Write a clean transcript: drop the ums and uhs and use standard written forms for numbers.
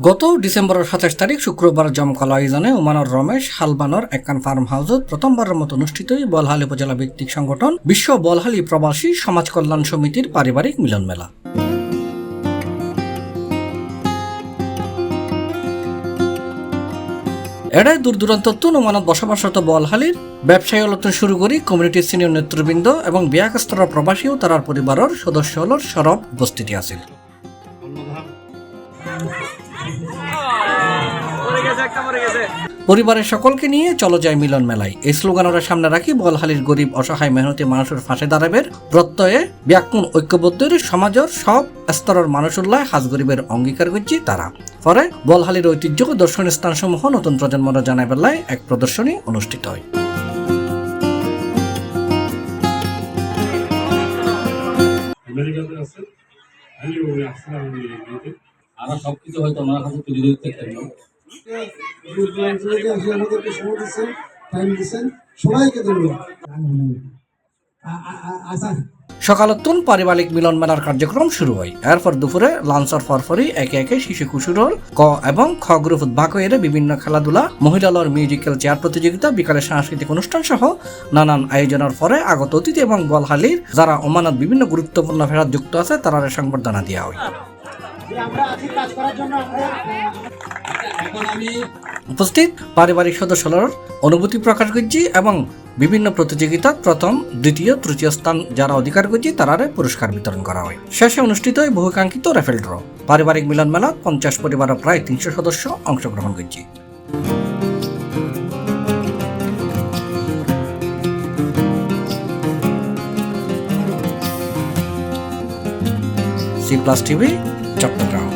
গত ডিসেম্বরের 27 তারিখ শুক্রবার জমকালো আয়োজনে ওমানোর রমেশ হালবানোর একখান ফার্ম হাউসত প্রথমবারের মতো অনুষ্ঠিত বলহালি উপজেলা ভিত্তিক সংগঠন বিশ্ব বলহালি প্রবাসী সমাজ কল্যাণ সমিতির পারিবারিক মিলন মেলা। এড়ায় দূর দূরান্ত ওমানত বসবাসরত বলহালির ব্যবসায়ী আলোচনা শুরু করি কমিউনিটির সিনিয়র নেতৃবৃন্দ এবং বিয়াকাস্তর প্রবাসী ও তার পরিবারের সদস্য হলর সরব উপস্থিতি আছিল। পরিবারের সকলকে নিয়ে চলো যায় মিলন মেলায় এই স্লোগানের সামনে রাখি বলহালির গরিব অসহায় মেহনতি মানুষের ফাঁসে দাঁড়াবের প্রত্যয়ে ব্যাকুণ ঐক্যবদ্ধের সমাজের সব স্তরের মানুষুল্লাহ হাজ গরিবের অঙ্গীকার করছি তারা। পরে বলহালির ঐতিহ্য ও দর্শনীয় স্থানসমূহ নতুন প্রজন্মরা জানায় বেলায় এক প্রদর্শনী অনুষ্ঠিত হয়। আমরা সবকিছু হয়তো আমার কাছে তুলে ধরতে পারি। সকালতুন পারিবারিক মিলন মেলার কার্যক্রম শুরু হয়। এরপর দুপুরে লাঞ্চর ফরফরি একে একে শিশু কুশুরল ক এবং খ গ্রুপ ভাগ হয়ে বিভিন্ন খেলাধুলা, মহিলালর মিউজিক্যাল চেয়ার প্রতিযোগিতা, বিকালে সাংস্কৃতিক অনুষ্ঠান সহ নানান আয়োজনের পরে আগত অতিথি এবং বলহালির যারা ওমানত বিভিন্ন গুরুত্বপূর্ণ ফেরাত যুক্ত আছে তারা সংবর্ধনা দেওয়া হয়। উপস্থিত পারিবারিক সদস্যদের অনুভূতি প্রকাশ করছি এবং বিভিন্ন প্রতিযোগিতা প্রথম, দ্বিতীয়, তৃতীয় স্থান যারা অধিকার করছি তারারে পুরস্কার বিতরণ করা হয়। শেষে অনুষ্ঠিত হয় বহুকাঙ্ক্ষিত রেফেল ড্র। পারিবারিক মিলন মেলা 50 পরিবারের প্রায় 300 সদস্য অংশগ্রহণ করছে। C+ TV Chittagong.